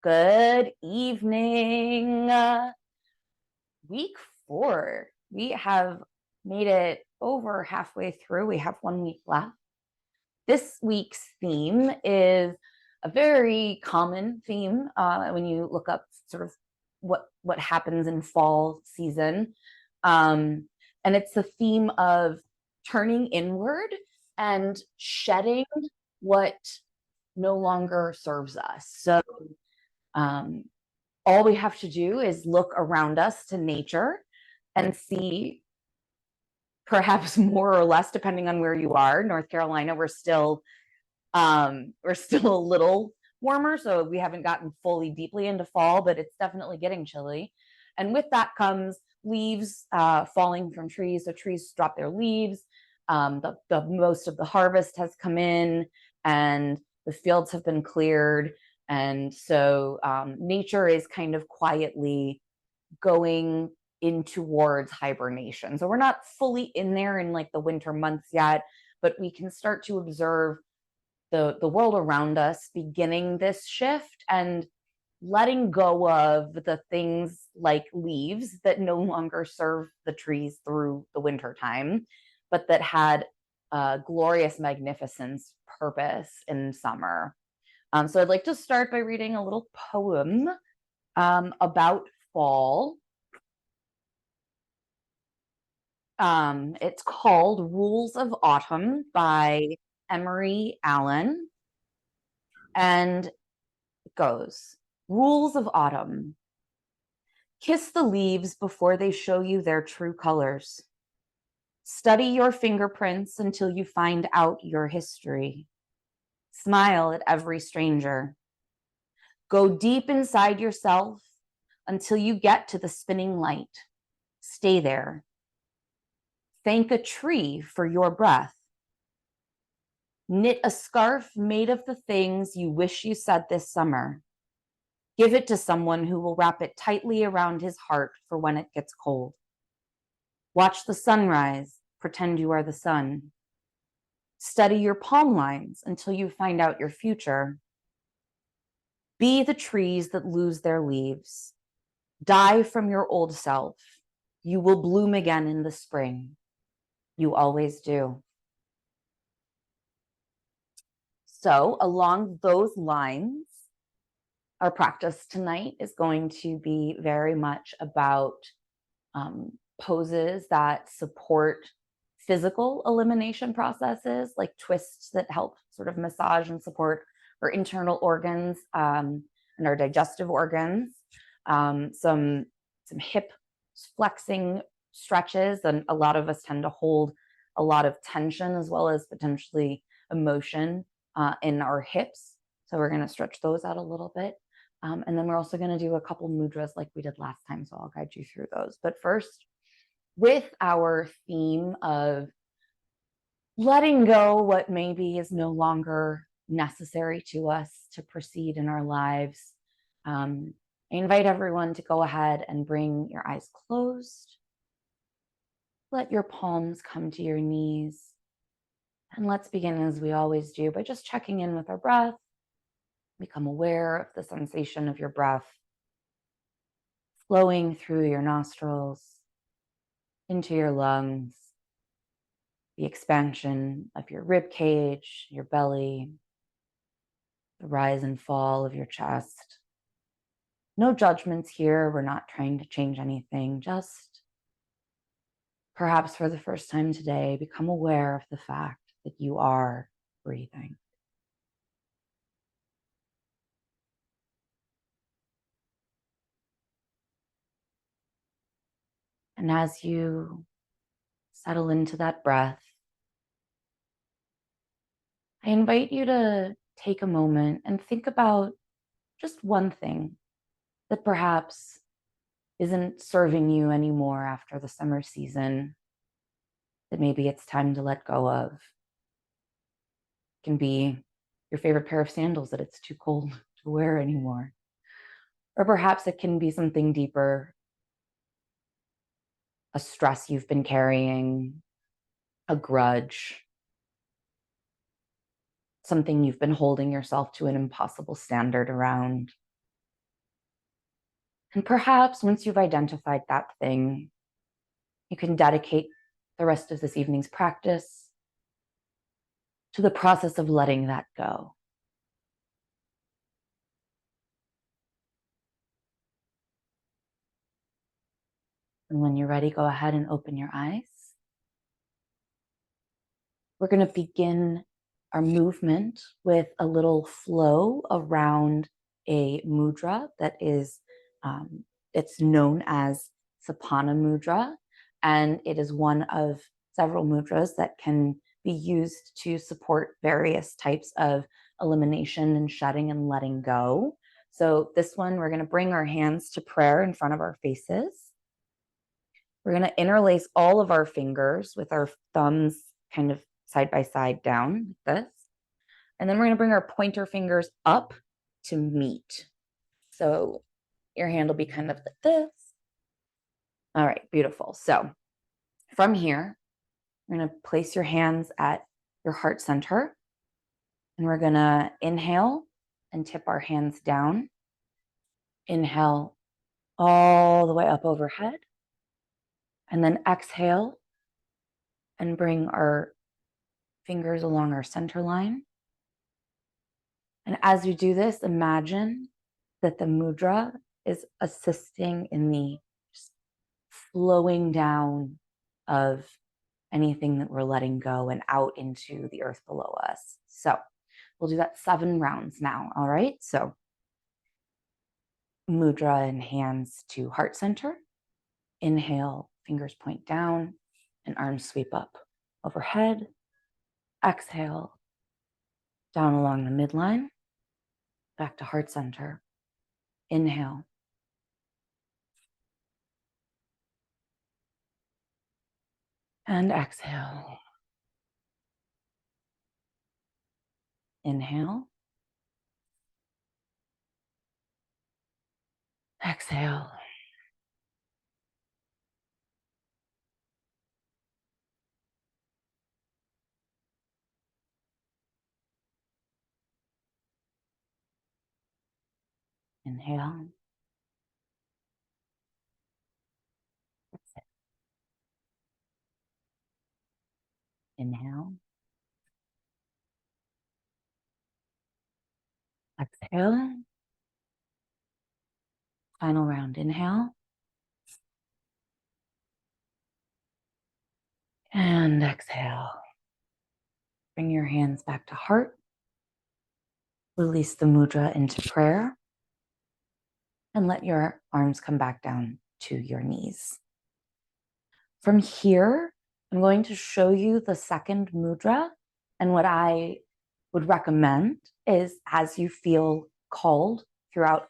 Good evening. Week 4. We have made it over halfway through. We have 1 week left. This week's theme is a very common theme when you look up sort of what happens in fall season. And it's the theme of turning inward and shedding what no longer serves us. So all we have to do is look around us to nature and see, perhaps more or less, depending on where you are. North Carolina, we're still a little warmer, so we haven't gotten fully deeply into fall, but it's definitely getting chilly. And with that comes leaves falling from trees. So trees drop their leaves. The most of the harvest has come in, and the fields have been cleared. And so nature is kind of quietly going in towards hibernation. So we're not fully in there in like the winter months yet, but we can start to observe the world around us beginning this shift and letting go of the things like leaves that no longer serve the trees through the winter time, but that had glorious magnificence purpose in summer. So I'd like to start by reading a little poem about fall. It's called Rules of Autumn by Emery Allen. And it goes, Rules of Autumn. Kiss the leaves before they show you their true colors. Study your fingerprints until you find out your history. Smile at every stranger. Go deep inside yourself until you get to the spinning light. Stay there. Thank a tree for your breath. Knit a scarf made of the things you wish you said this summer. Give it to someone who will wrap it tightly around his heart for when it gets cold. Watch the sunrise. Pretend you are the sun. Study your palm lines until you find out your future. Be the trees that lose their leaves. Die from your old self. You will bloom again in the spring. You always do. So along those lines, our practice tonight is going to be very much about poses that support physical elimination processes, like twists that help sort of massage and support our internal organs and our digestive organs. Some hip flexing stretches, and a lot of us tend to hold a lot of tension as well as potentially emotion in our hips. So we're going to stretch those out a little bit. And then we're also going to do a couple mudras like we did last time. So I'll guide you through those. But first, with our theme of letting go what maybe is no longer necessary to us to proceed in our lives, I invite everyone to go ahead and bring your eyes closed. Let your palms come to your knees. And let's begin as we always do by just checking in with our breath. Become aware of the sensation of your breath flowing through your nostrils, into your lungs, the expansion of your rib cage, your belly, the rise and fall of your chest. No judgments here. We're not trying to change anything. Just, perhaps for the first time today, become aware of the fact that you are breathing. And as you settle into that breath, I invite you to take a moment and think about just one thing that perhaps isn't serving you anymore after the summer season, that maybe it's time to let go of. It can be your favorite pair of sandals that it's too cold to wear anymore. Or perhaps it can be something deeper, a stress you've been carrying, a grudge, something you've been holding yourself to an impossible standard around. And perhaps once you've identified that thing, you can dedicate the rest of this evening's practice to the process of letting that go. And when you're ready, go ahead and open your eyes. We're going to begin our movement with a little flow around a mudra that is, it's known as Sapana mudra, and it is one of several mudras that can be used to support various types of elimination and shedding and letting go. So this one, we're going to bring our hands to prayer in front of our faces. We're going to interlace all of our fingers with our thumbs kind of side by side down like this. And then we're going to bring our pointer fingers up to meet. So your hand will be kind of like this. All right, beautiful. So from here, you're going to place your hands at your heart center. And we're going to inhale and tip our hands down. Inhale all the way up overhead. And then exhale and bring our fingers along our center line. And as you do this, imagine that the mudra is assisting in the slowing down of anything that we're letting go and out into the earth below us. So we'll do that 7 rounds now. All right. So mudra and hands to heart center. Inhale, fingers point down and arms sweep up overhead. Exhale, down along the midline, back to heart center. Inhale. And exhale. Inhale. Exhale. Inhale. Exhale. Inhale. Exhale. Final round. Inhale. And exhale. Bring your hands back to heart. Release the mudra into prayer. And let your arms come back down to your knees. From here, I'm going to show you the second mudra. And what I would recommend is, as you feel called throughout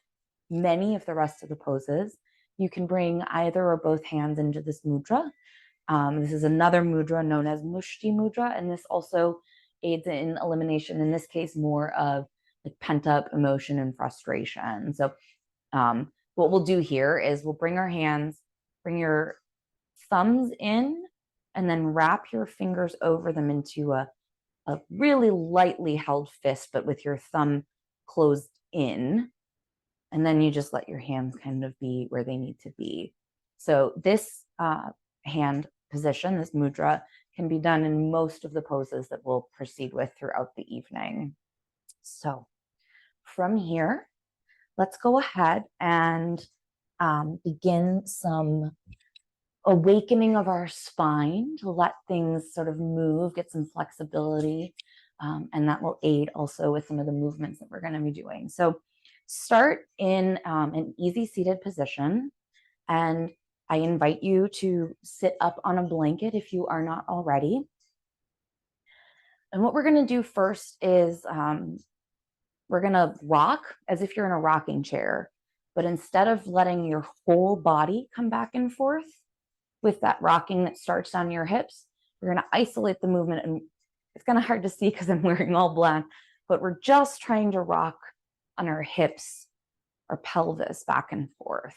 many of the rest of the poses, you can bring either or both hands into this mudra. This is another mudra known as Mushti mudra, and this also aids in elimination, in this case, more of like pent-up emotion and frustration. So what we'll do here is we'll bring our hands, bring your thumbs in, and then wrap your fingers over them into a really lightly held fist, but with your thumb closed in. And then you just let your hands kind of be where they need to be. So this hand position, this mudra, can be done in most of the poses that we'll proceed with throughout the evening. So from here, let's go ahead and begin some awakening of our spine to let things sort of move, get some flexibility, and that will aid also with some of the movements that we're going to be doing. So start in an easy seated position, and I invite you to sit up on a blanket if you are not already. And what we're going to do first is we're going to rock as if you're in a rocking chair, but instead of letting your whole body come back and forth with that rocking that starts on your hips, we're going to isolate the movement. And it's kind of hard to see because I'm wearing all black, but we're just trying to rock on our hips, our pelvis back and forth.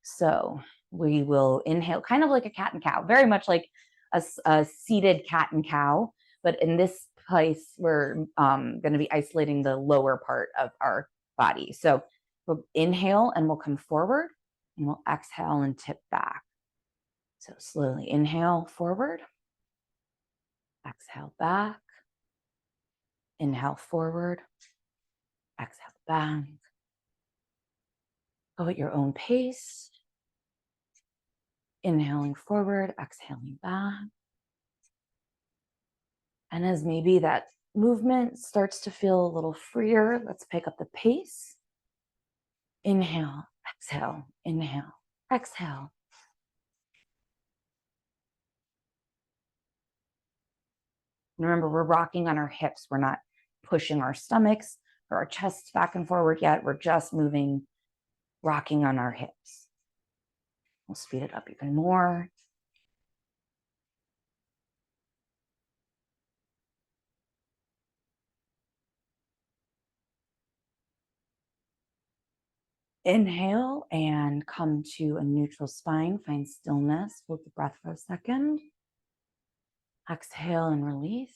So we will inhale, kind of like a cat and cow, very much like a seated cat and cow. But in this place, we're going to be isolating the lower part of our body. So We'll inhale and we'll come forward, and we'll exhale and tip back. So slowly inhale forward, exhale back, inhale forward, exhale back. Go at your own pace. Inhaling forward, exhaling back. And as maybe that movement starts to feel a little freer, let's pick up the pace. Inhale, exhale, inhale, exhale. And remember, we're rocking on our hips. We're not pushing our stomachs or our chests back and forward yet. We're just moving, rocking on our hips. We'll speed it up even more. Inhale and come to a neutral spine. Find stillness. Hold the breath for a second. Exhale and release.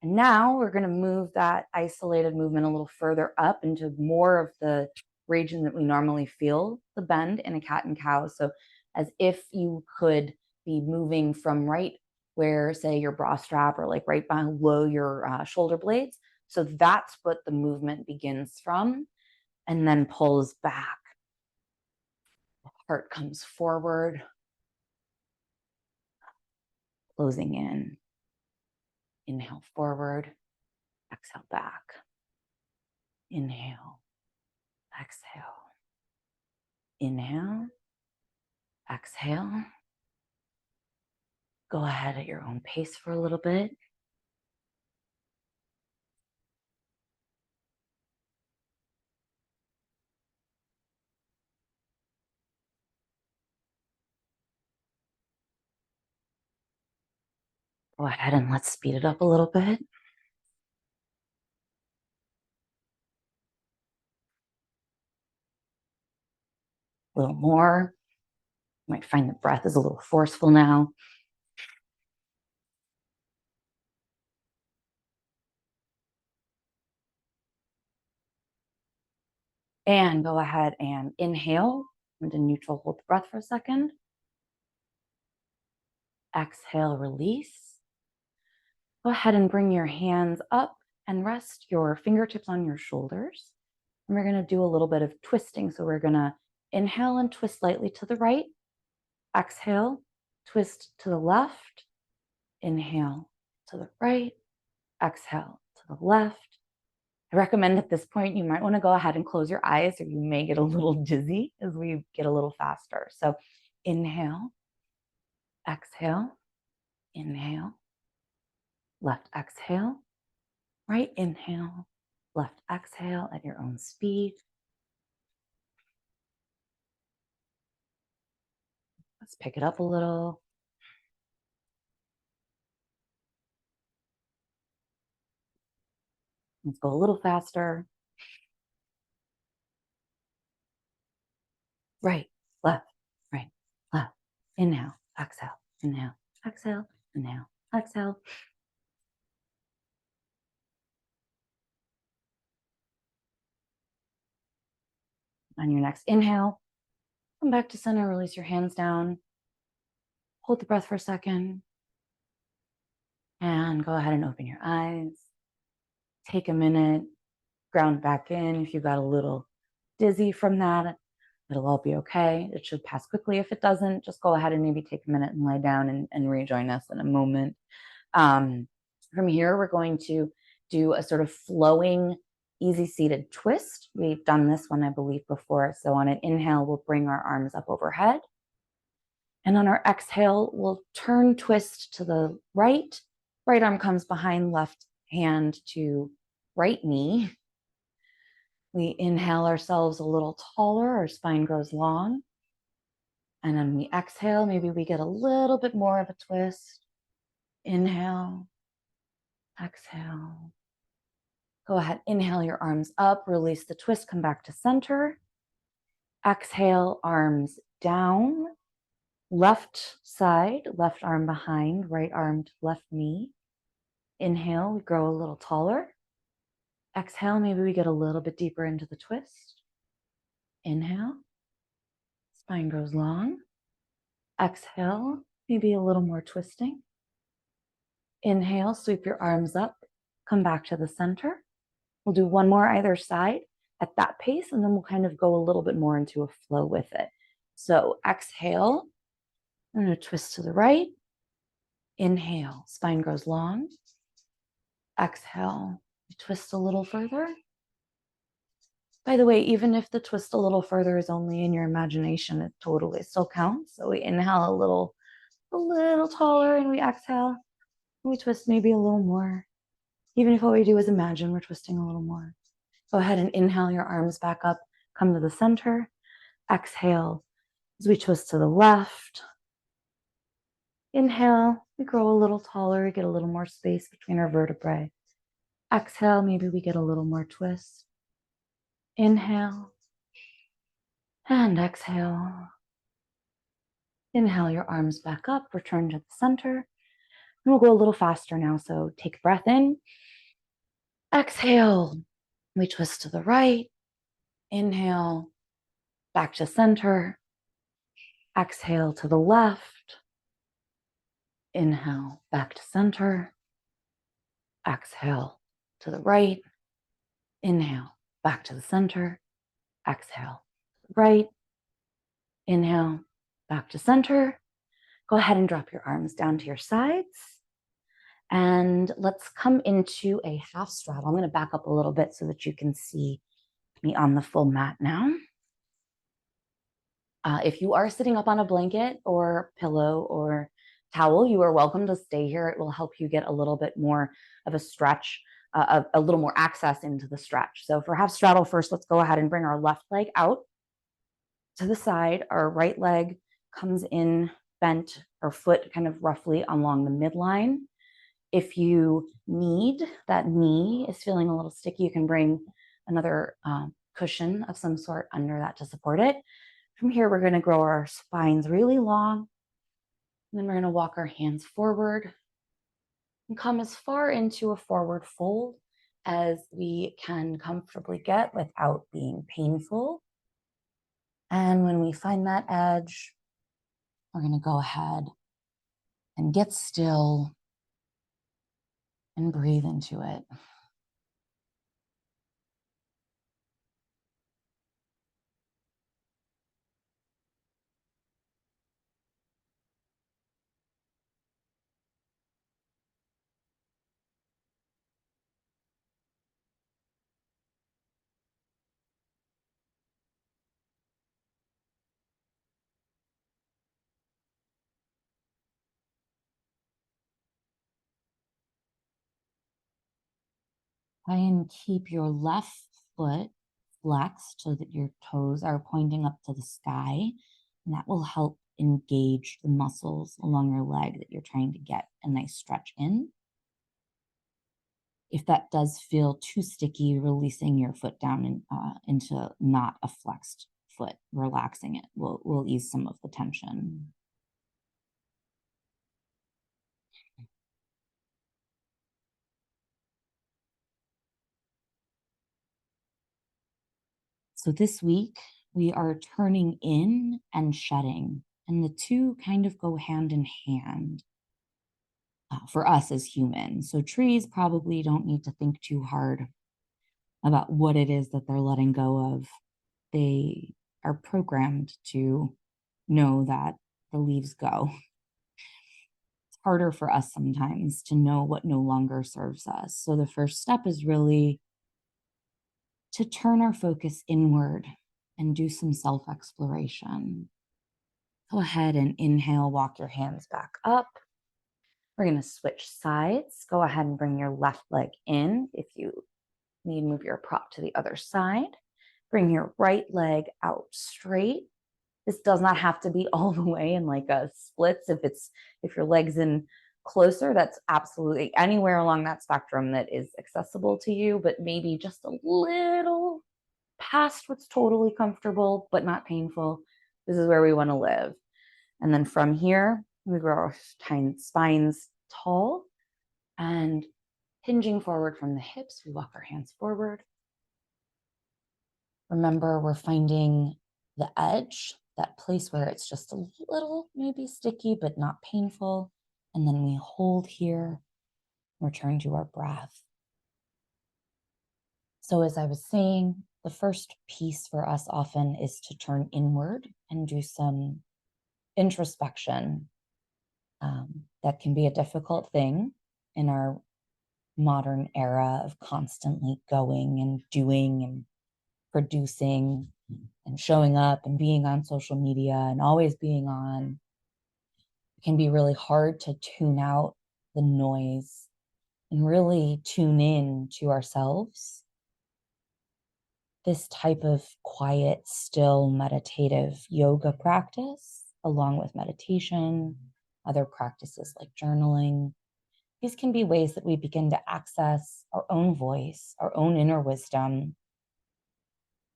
And now we're going to move that isolated movement a little further up into more of the region that we normally feel the bend in a cat and cow. So as if you could be moving from right where, say, your bra strap or like right below your shoulder blades. So that's what the movement begins from, and then pulls back. The heart comes forward, closing in. Inhale forward, exhale back. Inhale, exhale. Inhale, exhale. Go ahead at your own pace for a little bit. Go ahead and let's speed it up a little bit. A little more. You might find the breath is a little forceful now. And go ahead and inhale into neutral. Hold the breath for a second. Exhale, release. Go ahead and bring your hands up and rest your fingertips on your shoulders. And we're going to do a little bit of twisting. So we're going to inhale and twist lightly to the right. Exhale, twist to the left. Inhale to the right. Exhale to the left. I recommend at this point, you might want to go ahead and close your eyes, or you may get a little dizzy as we get a little faster. So inhale, exhale, inhale, left exhale, right inhale, left exhale at your own speed. Let's pick it up a little. Let's go a little faster. Right, left, right, left. Inhale, exhale, inhale, exhale, inhale, exhale. On your next inhale, come back to center, release your hands down. Hold the breath for a second. And go ahead and open your eyes. Take a minute, ground back in. If you got a little dizzy from that, it'll all be okay. It should pass quickly. If it doesn't, just go ahead and maybe take a minute and lie down and rejoin us in a moment. From here, we're going to do a sort of flowing, easy seated twist. We've done this one, I believe, before. So on an inhale, we'll bring our arms up overhead. And on our exhale, we'll turn, twist to the right. Right arm comes behind, left hand to right knee. We inhale ourselves a little taller, our spine grows long. And then we exhale, maybe we get a little bit more of a twist. Inhale, exhale. Go ahead, inhale your arms up, release the twist, come back to center. Exhale, arms down. Left side, left arm behind, right arm to left knee. Inhale, we grow a little taller. Exhale, maybe we get a little bit deeper into the twist. Inhale, spine grows long. Exhale, maybe a little more twisting. Inhale, sweep your arms up, come back to the center. We'll do one more either side at that pace, and then we'll kind of go a little bit more into a flow with it. So exhale, I'm going to twist to the right. Inhale, spine grows long. Exhale, twist a little further. By the way, even if the twist a little further is only in your imagination, it totally still counts. So we inhale a little taller, and we exhale, and we twist maybe a little more. Even if what we do is imagine we're twisting a little more. Go ahead and inhale your arms back up, come to the center. Exhale as we twist to the left. Inhale, we grow a little taller, we get a little more space between our vertebrae. Exhale, maybe we get a little more twist. Inhale and exhale. Inhale your arms back up, return to the center. And we'll go a little faster now. So take a breath in. Exhale, we twist to the right. Inhale, back to center. Exhale to the left. Inhale, back to center. Exhale to the right. Inhale, back to the center. Exhale, right. Inhale, back to center. Go ahead and drop your arms down to your sides. And let's come into a half straddle. I'm going to back up a little bit so that you can see me on the full mat now. If you are sitting up on a blanket or pillow or towel, you are welcome to stay here. It will help you get a little bit more of a stretch, a little more access into the stretch. So for half straddle first, let's go ahead and bring our left leg out to the side. Our right leg comes in bent, or foot kind of roughly along the midline. If you need, that knee is feeling a little sticky, you can bring another cushion of some sort under that to support it. From here, we're going to grow our spines really long. And then we're going to walk our hands forward and come as far into a forward fold as we can comfortably get without being painful. And when we find that edge, we're going to go ahead and get still and breathe into it. Try and keep your left foot flexed so that your toes are pointing up to the sky. And that will help engage the muscles along your leg that you're trying to get a nice stretch in. If that does feel too sticky, releasing your foot down into not a flexed foot, relaxing it will ease some of the tension. So this week, we are turning in and shedding, and the two kind of go hand in hand for us as humans. So trees probably don't need to think too hard about what it is that they're letting go of. They are programmed to know that the leaves go. It's harder for us sometimes to know what no longer serves us. So the first step is really to turn our focus inward and do some self-exploration. Go ahead and inhale, walk your hands back up. We're going to switch sides. Go ahead and bring your left leg in. If you need, move your prop to the other side. Bring your right leg out straight. This does not have to be all the way in like a splits. If your leg's in closer, that's absolutely anywhere along that spectrum that is accessible to you, but maybe just a little past what's totally comfortable, but not painful. This is where we want to live. And then from here, we grow our spines tall and Hinging forward from the hips, we walk our hands forward. Remember, we're finding the edge, that place where it's just a little maybe sticky, but not painful. And then we hold here, return to our breath. So as I was saying, the first piece for us often is to turn inward and do some introspection. That can be a difficult thing in our modern era of constantly going and doing and producing and showing up and being on social media and always being on. It can be really hard to tune out the noise and really tune in to ourselves. This type of quiet, still meditative yoga practice, along with meditation, other practices like journaling, these can be ways that we begin to access our own voice, our own inner wisdom,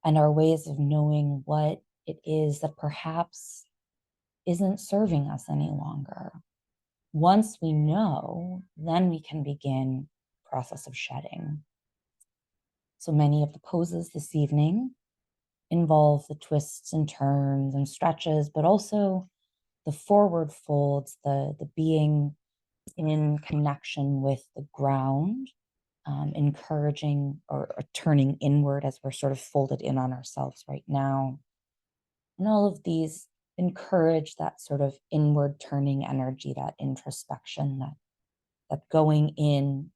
and our ways of knowing what it is that perhaps isn't serving us any longer. Once we know, then we can begin the process of shedding. So many of the poses this evening involve the twists and turns and stretches, but also the forward folds, the being in connection with the ground, encouraging or turning inward as we're sort of folded in on ourselves right now. And all of these encourage that sort of inward turning energy, that introspection, that going in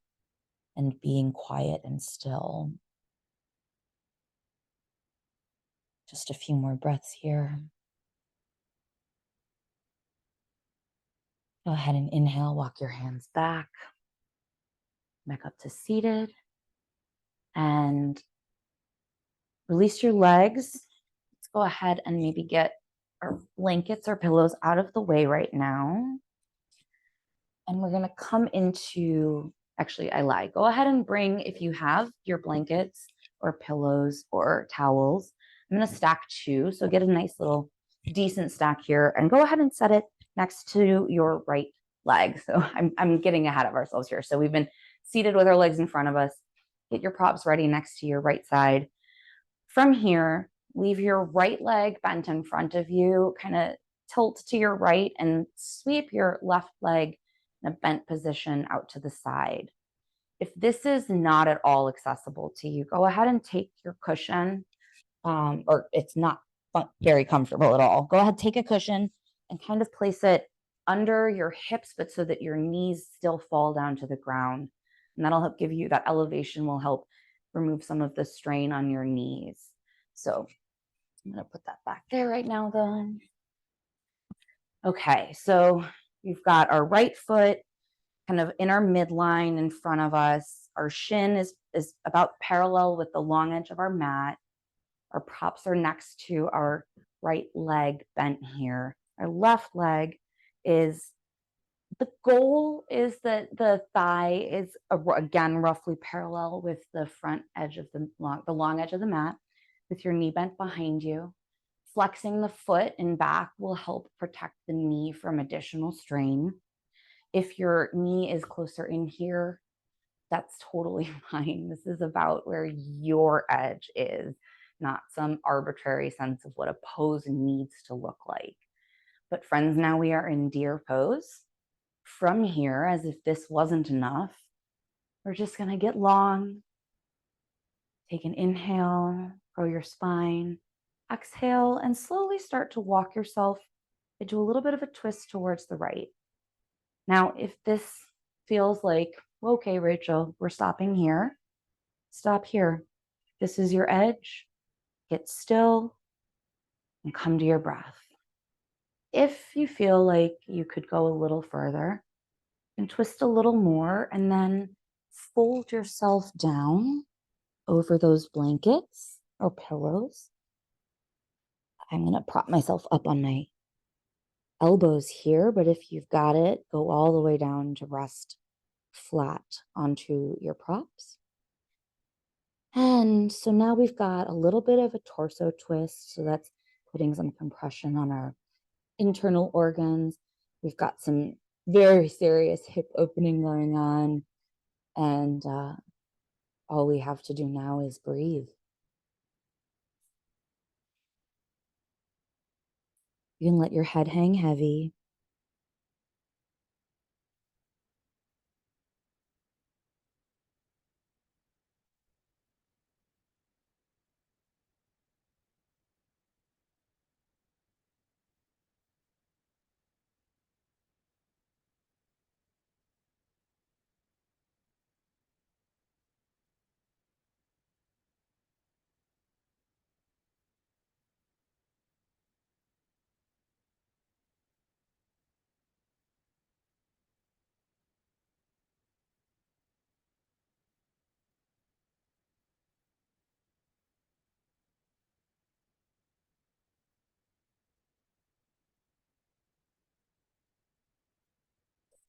and being quiet and still. Just a few more breaths here. Go ahead and inhale, walk your hands back up to seated, and release your legs. Let's go ahead and maybe get our blankets or pillows out of the way right now. And we're gonna come into, actually, I lied. Go ahead and bring, if you have your blankets or pillows or towels, I'm gonna stack two. So get a nice little decent stack here and go ahead and set it next to your right leg. So I'm getting ahead of ourselves here. So we've been seated with our legs in front of us. Get your props ready next to your right side. From here, leave your right leg bent in front of you, kind of tilt to your right and sweep your left leg in a bent position out to the side. If this is not at all accessible to you, go ahead and take your cushion, or it's not very comfortable at all. Go ahead, take a cushion and kind of place it under your hips, but so that your knees still fall down to the ground. And that'll help give you, that elevation will help remove some of the strain on your knees. So I'm going to put that back there right now then. Okay, so we've got our right foot kind of in our midline in front of us. Our shin is about parallel with the long edge of our mat. Our props are next to our right leg bent here. Our left leg is, the goal is that the thigh is again roughly parallel with the front edge of the long edge of the mat, with your knee bent behind you. Flexing the foot and back will help protect the knee from additional strain. If your knee is closer in here, that's totally fine. This is about where your edge is, not some arbitrary sense of what a pose needs to look like. But friends, now we are in deer pose. From here, as if this wasn't enough, we're just going to get long. Take an inhale, grow your spine. Exhale and slowly start to walk yourself into a little bit of a twist towards the right. Now, if this feels like, okay, Rachel, we're stopping here, stop here. This is your edge. Get still and come to your breath. If you feel like you could go a little further and twist a little more and then fold yourself down over those blankets or pillows. I'm going to prop myself up on my elbows here, but if you've got it, go all the way down to rest flat onto your props. And so now we've got a little bit of a torso twist. So that's putting some compression on our internal organs. We've got some very serious hip opening going on. And all we have to do now is breathe. You can let your head hang heavy.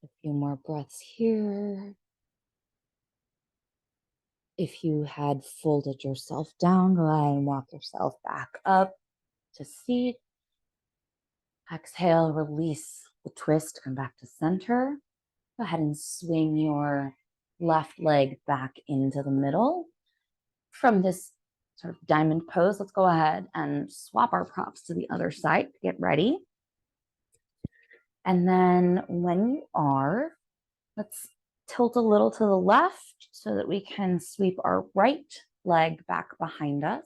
A few more breaths here. If you had folded yourself down, go ahead and walk yourself back up to seat. Exhale, release the twist, come back to center. Go ahead and swing your left leg back into the middle. From this sort of diamond pose, let's go ahead and swap our props to the other side. Get ready. And then when you are, let's tilt a little to the left so that we can sweep our right leg back behind us.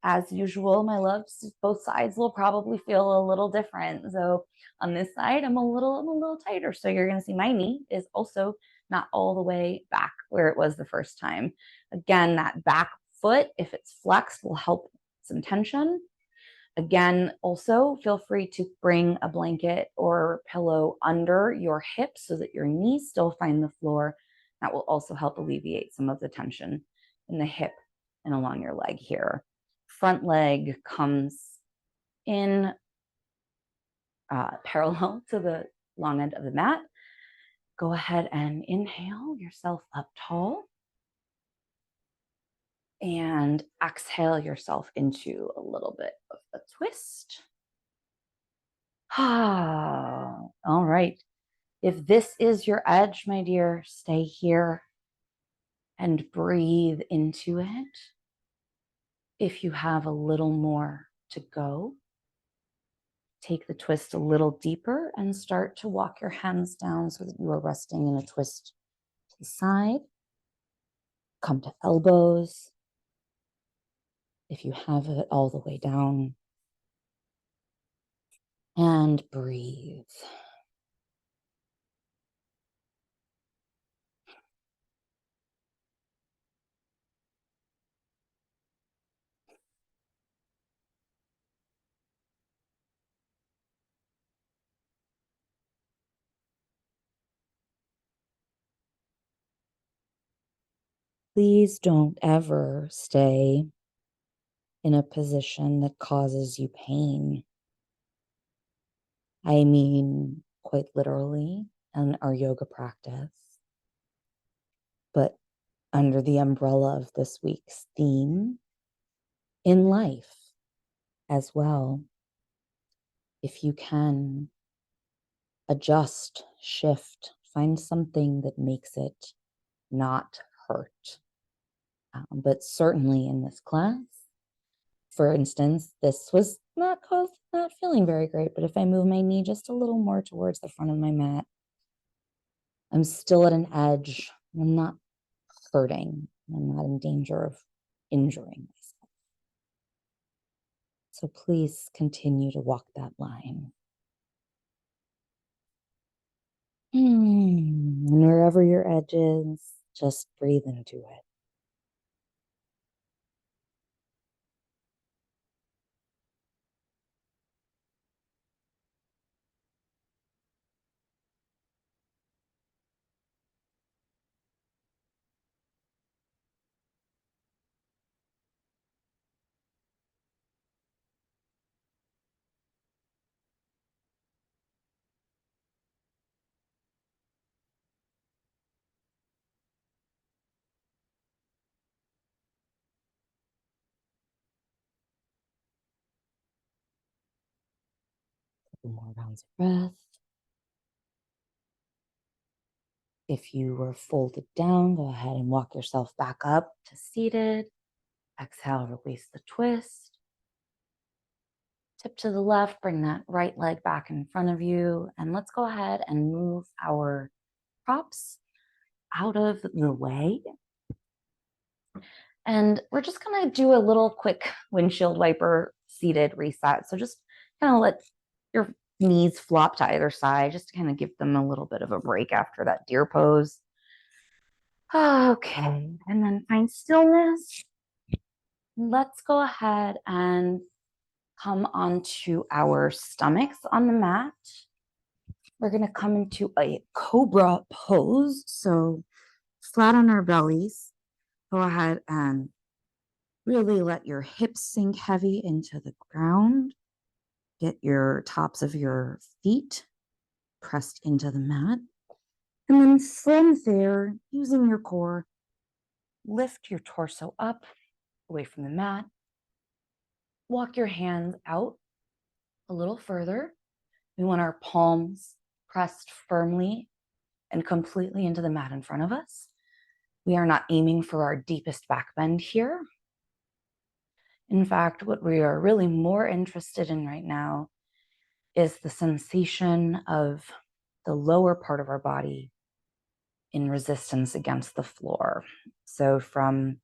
As usual, my loves, both sides will probably feel a little different. So on this side, I'm a little tighter. So you're going to see my knee is also not all the way back where it was the first time. Again, that back foot, if it's flexed, will help some tension. Again, also feel free to bring a blanket or pillow under your hips so that your knees still find the floor. That will also help alleviate some of the tension in the hip and along your leg here. Front leg comes in parallel to the long end of the mat. Go ahead and inhale yourself up tall. And exhale yourself into a little bit of a twist. All right. If this is your edge, my dear, stay here and breathe into it. If you have a little more to go, take the twist a little deeper and start to walk your hands down so that you are resting in a twist to the side. Come to elbows. If you have it all the way down. And breathe. Please don't ever stay in a position that causes you pain. I mean, quite literally, in our yoga practice. But under the umbrella of this week's theme, in life as well, if you can adjust, shift, find something that makes it not hurt. But certainly in this class, for instance, this was not feeling very great, but if I move my knee just a little more towards the front of my mat, I'm still at an edge. I'm not hurting. I'm not in danger of injuring myself. So please continue to walk that line. And wherever your edge is, just breathe into it. Couple more rounds of breath. If you were folded down, go ahead and walk yourself back up to seated. Exhale, release the twist. Tip to the left, bring that right leg back in front of you. And let's go ahead and move our props out of the way. And we're just going to do a little quick windshield wiper seated reset. So just kind of let your knees flop to either side, just to kind of give them a little bit of a break after that deer pose. Okay, and then find stillness. Let's go ahead and come onto our stomachs on the mat. We're going to come into a cobra pose. So flat on our bellies, go ahead and really let your hips sink heavy into the ground. Get your tops of your feet pressed into the mat. And then from there, using your core, lift your torso up away from the mat. Walk your hands out a little further. We want our palms pressed firmly and completely into the mat in front of us. We are not aiming for our deepest back bend here. In fact, what we are really more interested in right now is the sensation of the lower part of our body in resistance against the floor. So from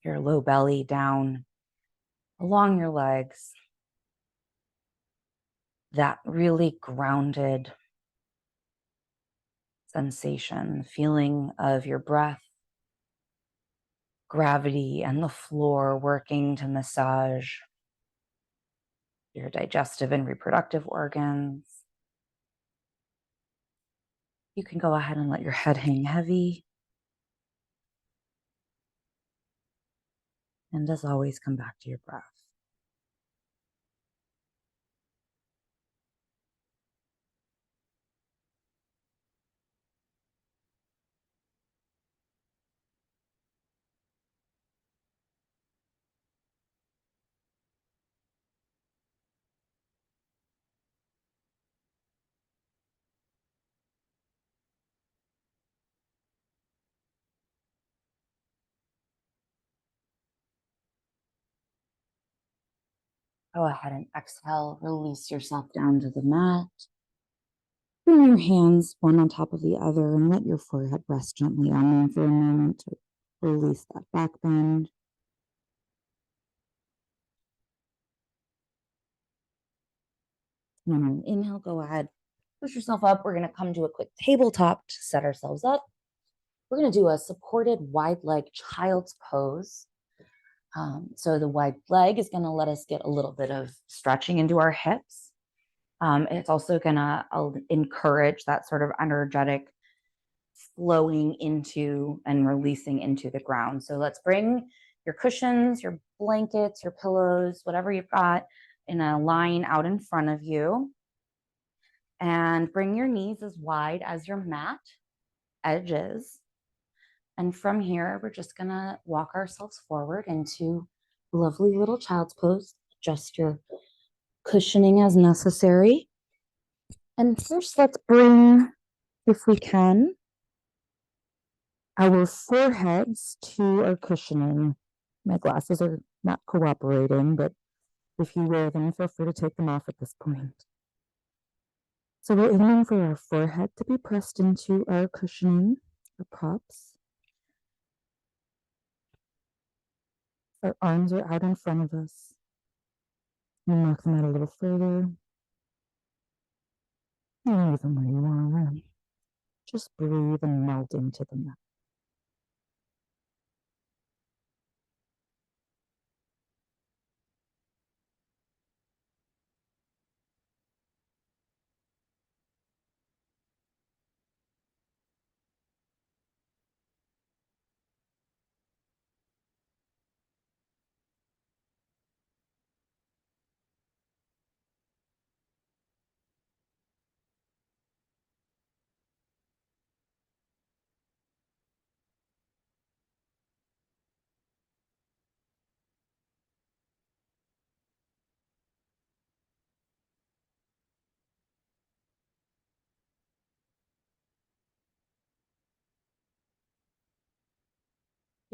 your low belly down along your legs, that really grounded sensation, feeling of your breath, gravity, and the floor working to massage your digestive and reproductive organs. You can go ahead and let your head hang heavy. And as always, come back to your breath. Go ahead and exhale, release yourself down to the mat. Bring your hands one on top of the other and let your forehead rest gently on them for a moment to release that back bend. And on an inhale, go ahead, push yourself up. We're going to come to a quick tabletop to set ourselves up. We're going to do a supported wide leg child's pose. So the wide leg is going to let us get a little bit of stretching into our hips. It's also going to encourage that sort of energetic flowing into and releasing into the ground. So let's bring your cushions, your blankets, your pillows, whatever you've got in a line out in front of you. And bring your knees as wide as your mat edge is. And from here, we're just going to walk ourselves forward into a lovely little child's pose. Adjust your cushioning as necessary. And first, let's bring, if we can, our foreheads to our cushioning. My glasses are not cooperating, but if you wear them, feel free to take them off at this point. So we're aiming for our forehead to be pressed into our cushioning, our props. Our arms are out in front of us. And knock them out a little further. And leave them where you are. Just breathe and melt into the mat.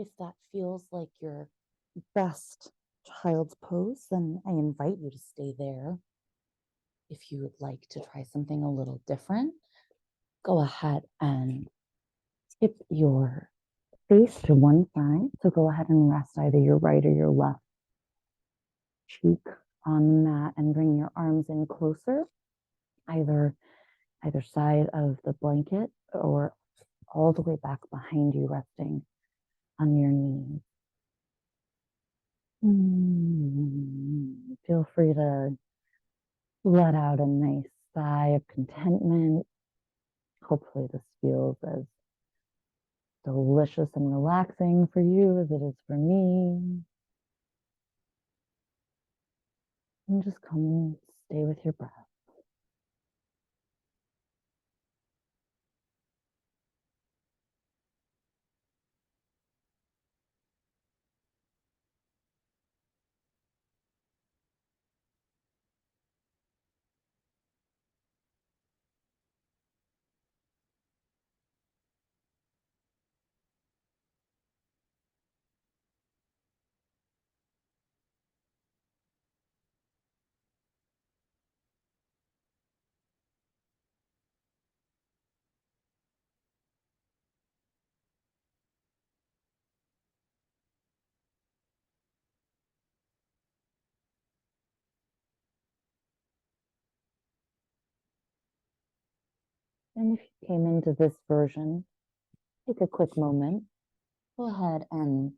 If that feels like your best child's pose, then I invite you to stay there. If you would like to try something a little different, go ahead and tip your face to one side. So go ahead and rest either your right or your left cheek on the mat and bring your arms in closer, either side of the blanket or all the way back behind you, resting on your knees. Feel free to let out a nice sigh of contentment. Hopefully this feels as delicious and relaxing for you as it is for me. And just come and stay with your breath. And if you came into this version, take a quick moment. Go ahead and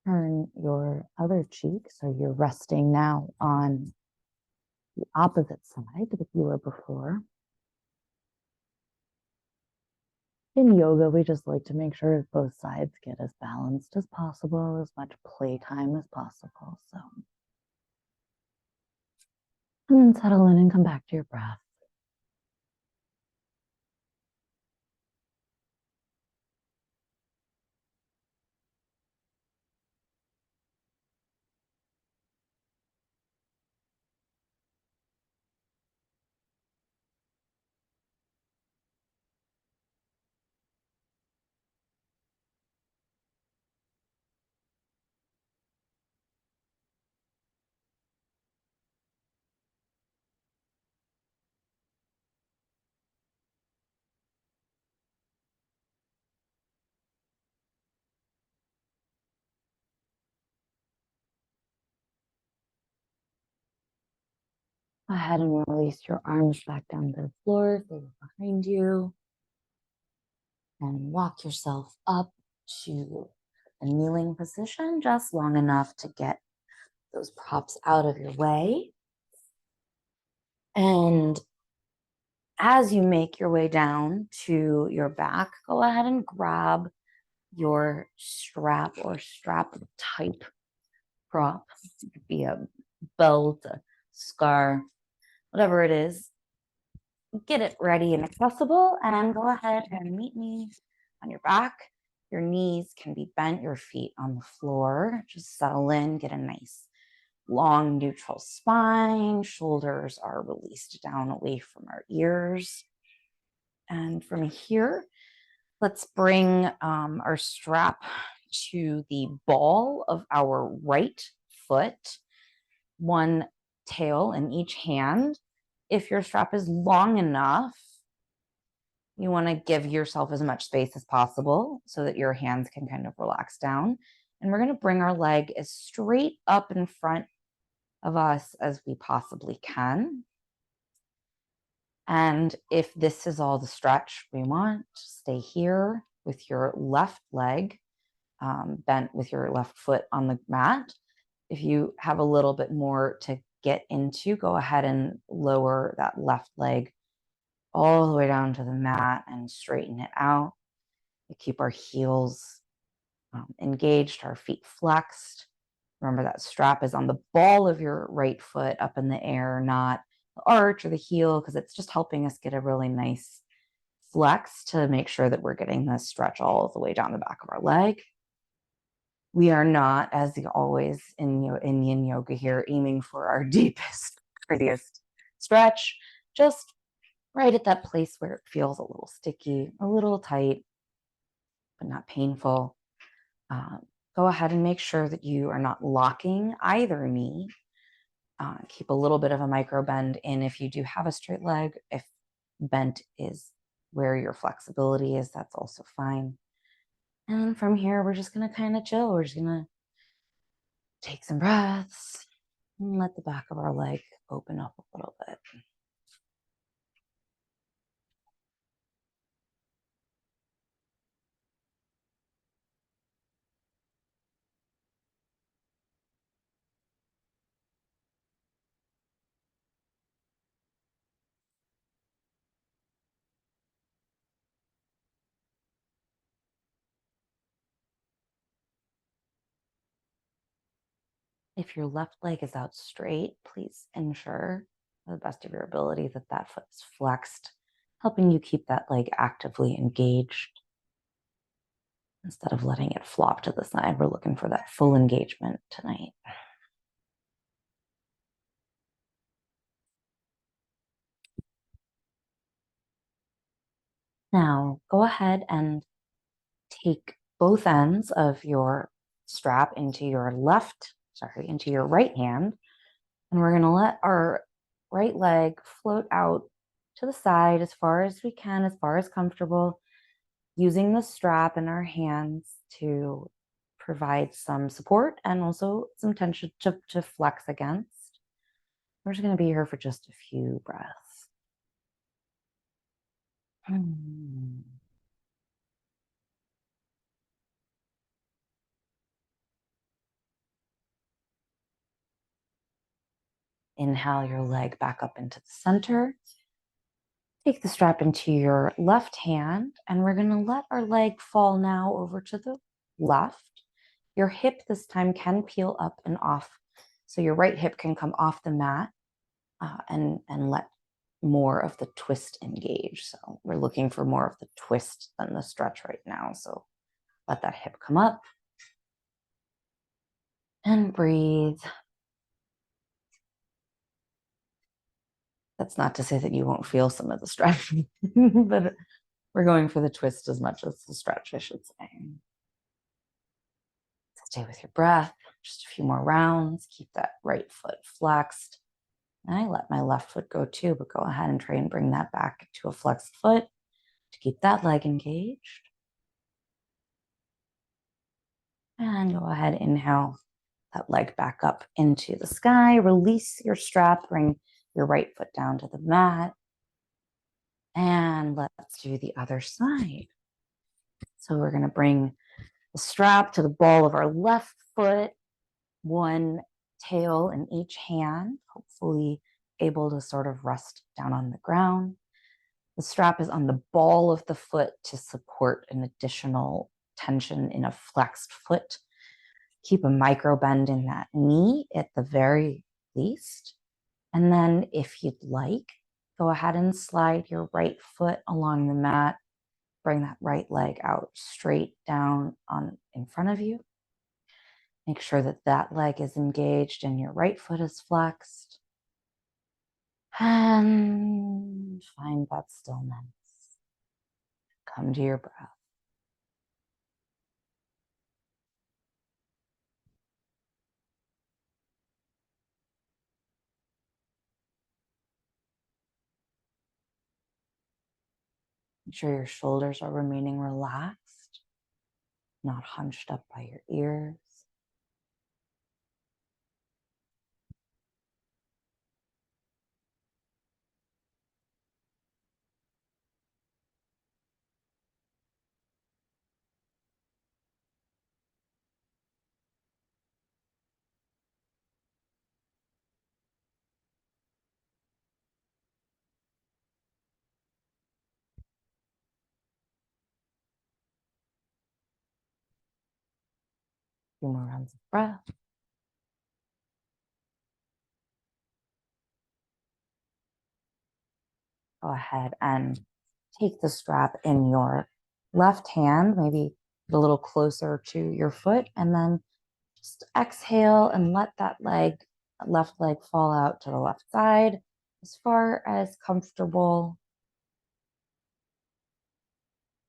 turn your other cheek. So you're resting now on the opposite side that you were before. In yoga, we just like to make sure both sides get as balanced as possible, as much playtime as possible. So, and then settle in and come back to your breath. Go ahead and release your arms back down to the floor if they were behind you. And walk yourself up to a kneeling position, just long enough to get those props out of your way. And as you make your way down to your back, go ahead and grab your strap or strap type prop. It could be a belt, a scarf, whatever it is. Get it ready and accessible, and go ahead and meet me on your back. Your knees can be bent, your feet on the floor. Just settle in, get a nice long neutral spine. Shoulders are released down away from our ears. And from here, let's bring our strap to the ball of our right foot, one tail in each hand. If your strap is long enough, you want to give yourself as much space as possible so that your hands can kind of relax down. And we're going to bring our leg as straight up in front of us as we possibly can. And if this is all the stretch we want, stay here with your left leg bent with your left foot on the mat. If you have a little bit more to get into, go ahead and lower that left leg all the way down to the mat and straighten it out. We keep our heels engaged, our feet flexed. Remember that strap is on the ball of your right foot up in the air, not the arch or the heel, because it's just helping us get a really nice flex to make sure that we're getting this stretch all the way down the back of our leg. We are not, as always in yin yoga here, aiming for our deepest, prettiest stretch, just right at that place where it feels a little sticky, a little tight, but not painful. Go ahead and make sure that you are not locking either knee. Keep a little bit of a micro bend in if you do have a straight leg. If bent is where your flexibility is, that's also fine. And from here, we're just going to kind of chill. We're just going to take some breaths and let the back of our leg open up a little bit. If your left leg is out straight, please ensure to the best of your ability that that foot is flexed, helping you keep that leg actively engaged. Instead of letting it flop to the side, we're looking for that full engagement tonight. Now, go ahead and take both ends of your strap into your right hand. And we're going to let our right leg float out to the side as far as we can, as far as comfortable, using the strap in our hands to provide some support and also some tension to flex against. We're just going to be here for just a few breaths. Inhale your leg back up into the center. Take the strap into your left hand, and we're going to let our leg fall now over to the left. Your hip this time can peel up and off, so your right hip can come off the mat and let more of the twist engage. So we're looking for more of the twist than the stretch right now. So let that hip come up and breathe. That's not to say that you won't feel some of the stretch, but we're going for the twist as much as the stretch, I should say. Stay with your breath, just a few more rounds. Keep that right foot flexed. And I let my left foot go too, but go ahead and try and bring that back to a flexed foot to keep that leg engaged. And go ahead, inhale that leg back up into the sky. Release your strap, bring your right foot down to the mat. And let's do the other side. So we're going to bring the strap to the ball of our left foot, one tail in each hand, hopefully able to sort of rest down on the ground. The strap is on the ball of the foot to support an additional tension in a flexed foot. Keep a micro bend in that knee at the very least. And then if you'd like, go ahead and slide your right foot along the mat. Bring that right leg out straight down in front of you. Make sure that that leg is engaged and your right foot is flexed. And find that stillness. Come to your breath. Make sure your shoulders are remaining relaxed, not hunched up by your ears. A few more rounds of breath. Go ahead and take the strap in your left hand, maybe a little closer to your foot, and then just exhale and let that left leg fall out to the left side as far as comfortable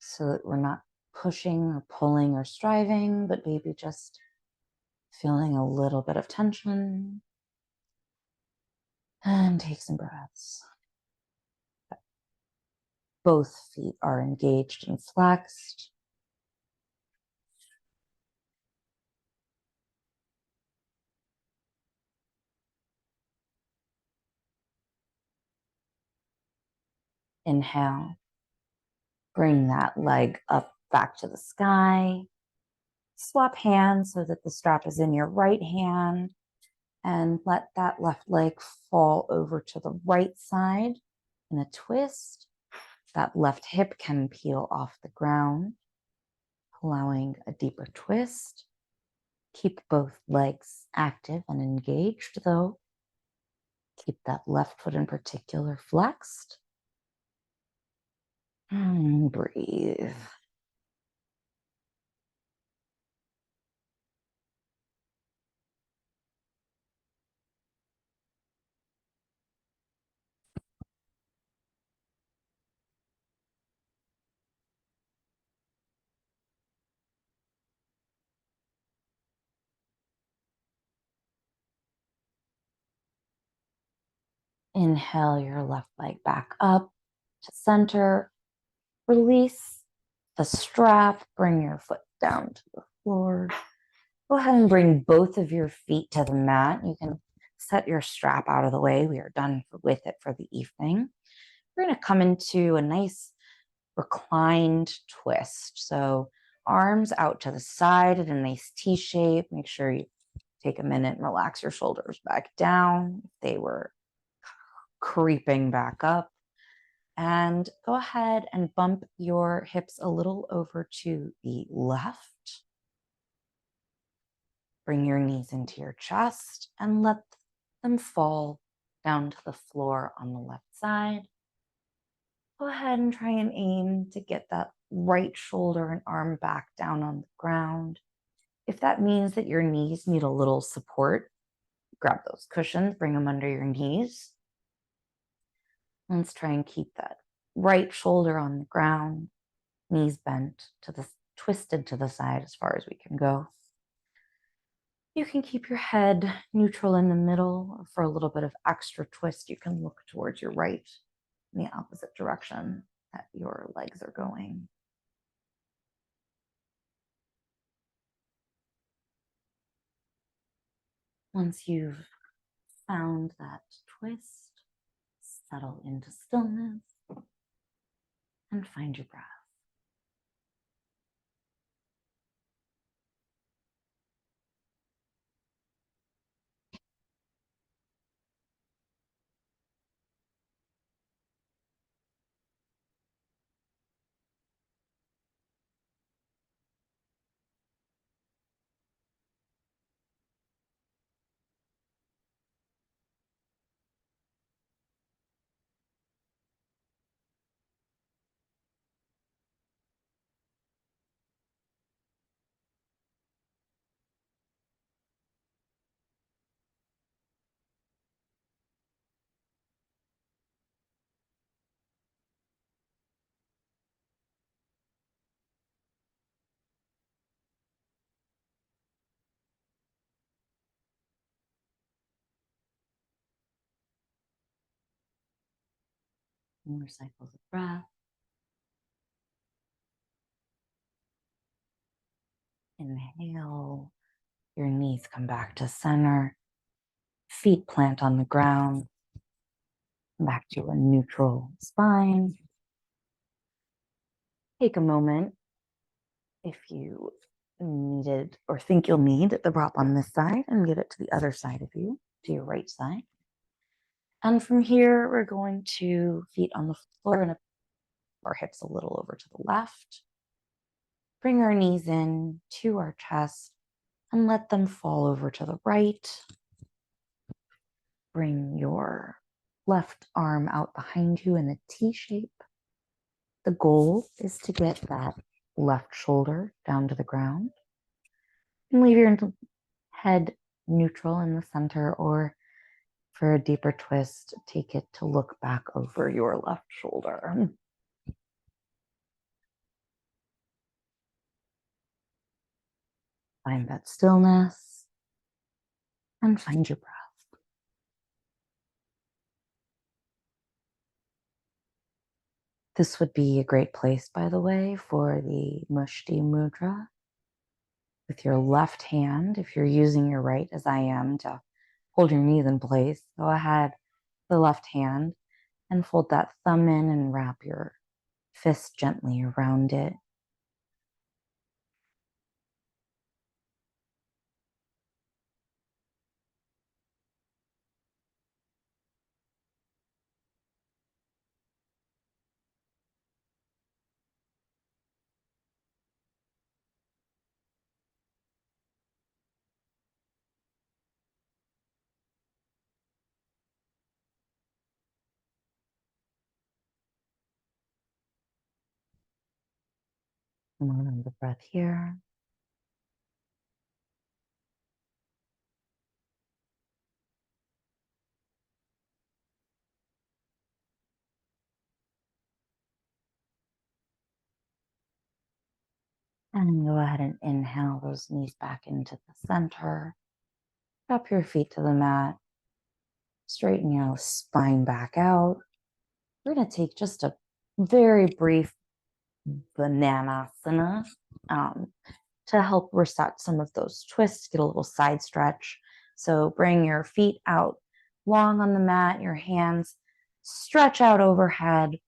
so that we're not pushing or pulling or striving, but maybe just feeling a little bit of tension. And take some breaths. Both feet are engaged and flexed. Inhale. Bring that leg up back to the sky. Swap hands so that the strap is in your right hand, and let that left leg fall over to the right side in a twist. That left hip can peel off the ground, allowing a deeper twist. Keep both legs active and engaged, though. Keep that left foot in particular flexed. And breathe. Inhale your left leg back up to center. Release the strap. Bring your foot down to the floor. Go ahead and bring both of your feet to the mat. You can set your strap out of the way. We are done with it for the evening. We're going to come into a nice reclined twist. So arms out to the side in a nice T shape. Make sure you take a minute and relax your shoulders back down if they were creeping back up. And go ahead and bump your hips a little over to the left. Bring your knees into your chest and let them fall down to the floor on the left side. Go ahead and try and aim to get that right shoulder and arm back down on the ground. If that means that your knees need a little support, grab those cushions, bring them under your knees. Let's try and keep that right shoulder on the ground, knees bent to the twisted to the side as far as we can go. You can keep your head neutral in the middle, or for a little bit of extra twist, you can look towards your right in the opposite direction that your legs are going. Once you've found that twist, settle into stillness and find your breath. More cycles of breath. Inhale, your knees come back to center, feet plant on the ground, back to a neutral spine. Take a moment if you needed or think you'll need the prop on this side and get it to the other side of you, to your right side. And from here, we're going to feet on the floor and our hips a little over to the left. Bring our knees in to our chest and let them fall over to the right. Bring your left arm out behind you in a T shape. The goal is to get that left shoulder down to the ground. And leave your head neutral in the center, or for a deeper twist, take it to look back over your left shoulder. Find that stillness and find your breath. This would be a great place, by the way, for the Mushti Mudra. With your left hand, if you're using your right, as I am, to hold your knees in place, go ahead, the left hand, and fold that thumb in and wrap your fist gently around it. Another breath here. And go ahead and inhale those knees back into the center. Drop your feet to the mat. Straighten your spine back out. We're going to take just a very brief Bananasana to help reset some of those twists, get a little side stretch. So bring your feet out long on the mat, your hands stretch out overhead.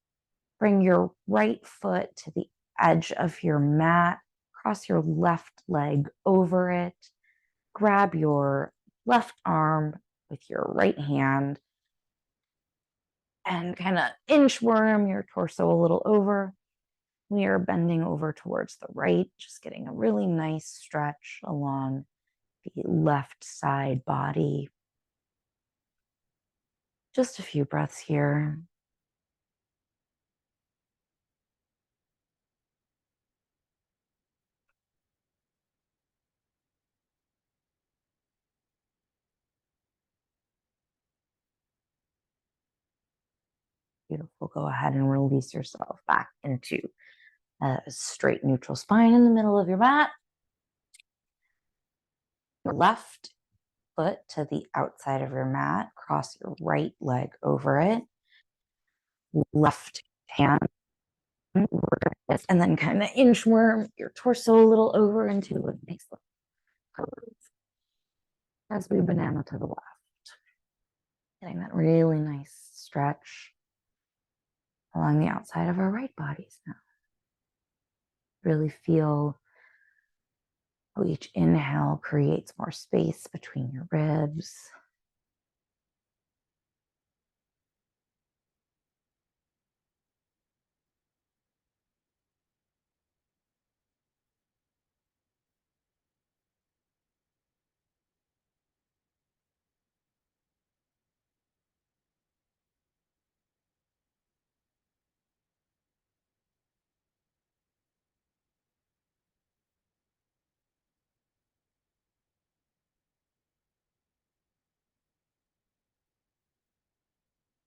Bring your right foot to the edge of your mat, cross your left leg over it, grab your left arm with your right hand, and kind of inchworm your torso a little over. We are bending over towards the right, just getting a really nice stretch along the left side body. Just a few breaths here. Beautiful. Go ahead and release yourself back into a straight neutral spine in the middle of your mat. Your left foot to the outside of your mat. Cross your right leg over it. Left hand over it. And then kind of inchworm your torso a little over into a nice little curve as we banana to the left. Getting that really nice stretch along the outside of our right bodies now. Really feel how each inhale creates more space between your ribs.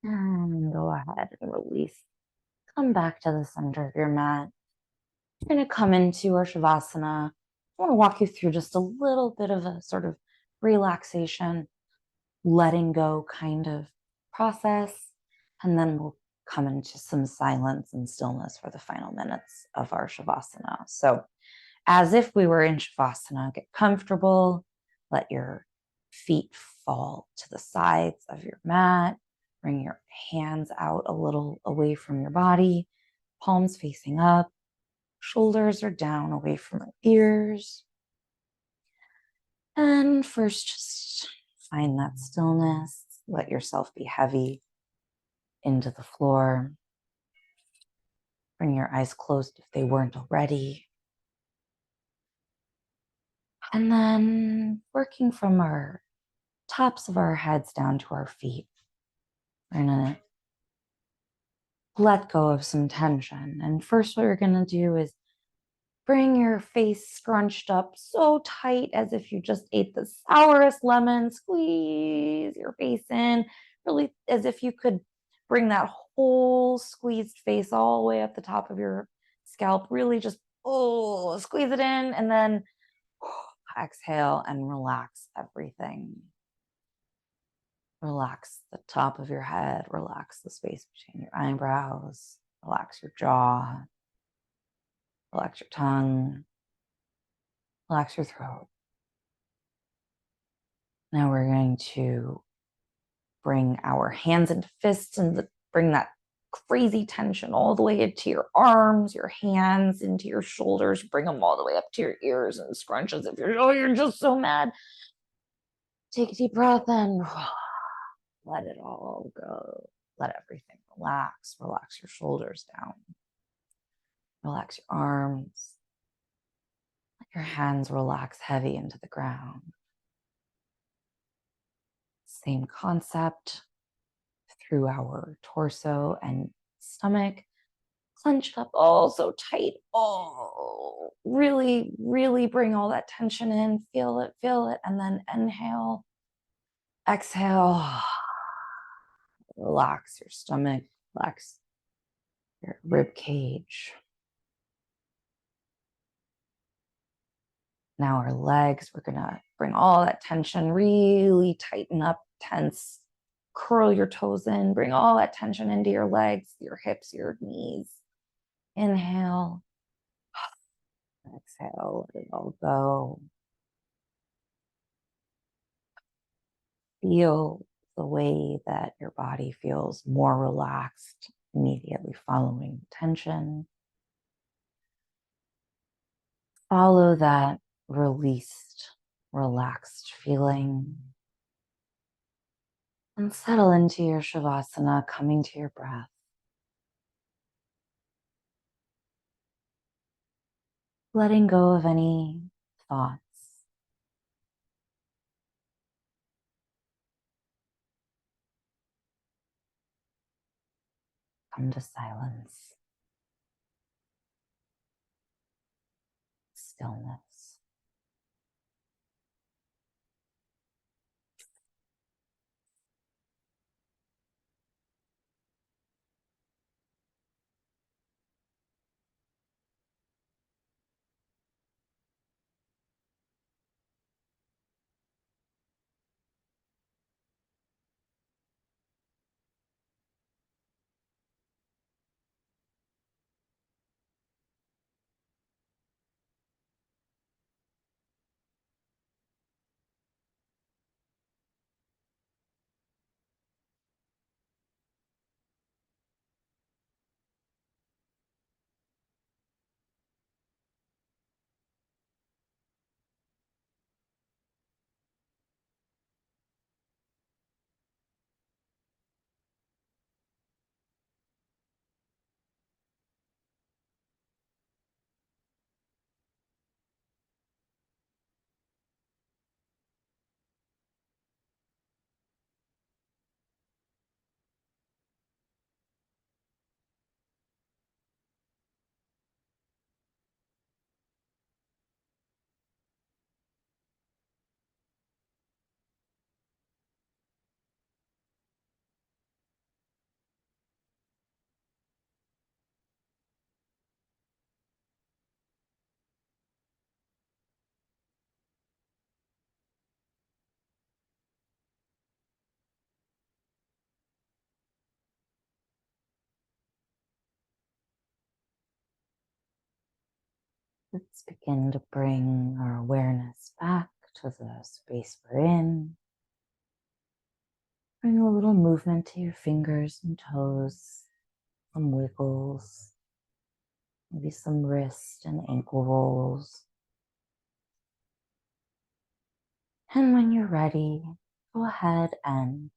And go ahead and release. Come back to the center of your mat. You're going to come into our Shavasana. I want to walk you through just a little bit of a sort of relaxation, letting go kind of process. And then we'll come into some silence and stillness for the final minutes of our Shavasana. So as if we were in Shavasana, get comfortable, let your feet fall to the sides of your mat, bring your hands out a little away from your body, palms facing up, shoulders are down away from your ears. And first, just find that stillness, let yourself be heavy into the floor. Bring your eyes closed if they weren't already. And then working from our tops of our heads down to our feet, we're going to let go of some tension. And first, what you're going to do is bring your face scrunched up so tight as if you just ate the sourest lemon. Squeeze your face in, really as if you could bring that whole squeezed face all the way up the top of your scalp. Really just, squeeze it in and then Exhale and relax everything. Relax the top of your head. Relax the space between your eyebrows. Relax your jaw. Relax your tongue. Relax your throat. Now we're going to bring our hands into fists and bring that crazy tension all the way into your arms, your hands, into your shoulders. Bring them all the way up to your ears and scrunch as if you're just so mad. Take a deep breath and let it all go. Let everything relax. Relax your shoulders down. Relax your arms. Let your hands relax heavy into the ground. Same concept through our torso and stomach. Clench it up so tight. Oh, really, really bring all that tension in. Feel it, feel it. And then inhale, exhale. Relax your stomach, relax your rib cage. Now our legs, we're gonna bring all that tension, really tighten up, tense, curl your toes in, bring all that tension into your legs, your hips, your knees. Inhale, exhale, let it all go. Feel the way that your body feels more relaxed immediately following tension. Follow that released, relaxed feeling and settle into your Shavasana, coming to your breath. Letting go of any thoughts. Come to silence, stillness. Let's begin to bring our awareness back to the space we're in. Bring a little movement to your fingers and toes, some wiggles, maybe some wrist and ankle rolls. And when you're ready, go ahead and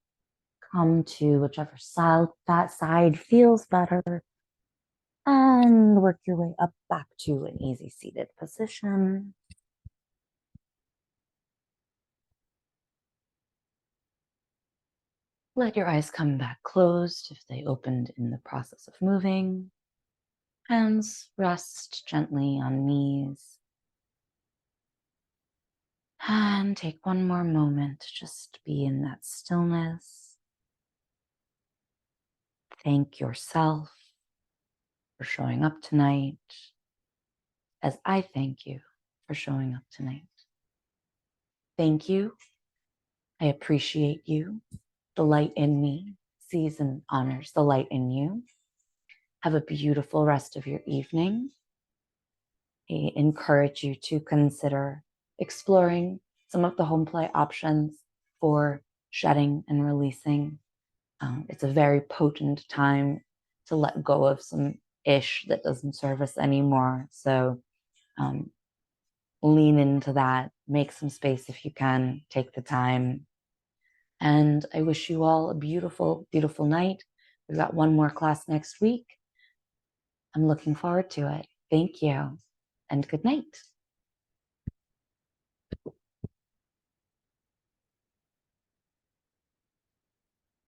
come to whichever side that side feels better and work your way up back to an easy seated position. Let your eyes come back closed if they opened in the process of moving. Hands rest gently on knees. And take one more moment to just be in that stillness. Thank yourself for showing up tonight, as I thank you for showing up tonight. Thank you. I appreciate you. The light in me sees and honors the light in you. Have a beautiful rest of your evening. I encourage you to consider exploring some of the home play options for shedding and releasing. It's a very potent time to let go of some ish that doesn't serve us anymore. So lean into that, make some space if you can, take the time. And I wish you all a beautiful, beautiful night. We've got one more class next week. I'm looking forward to it. Thank you and good night.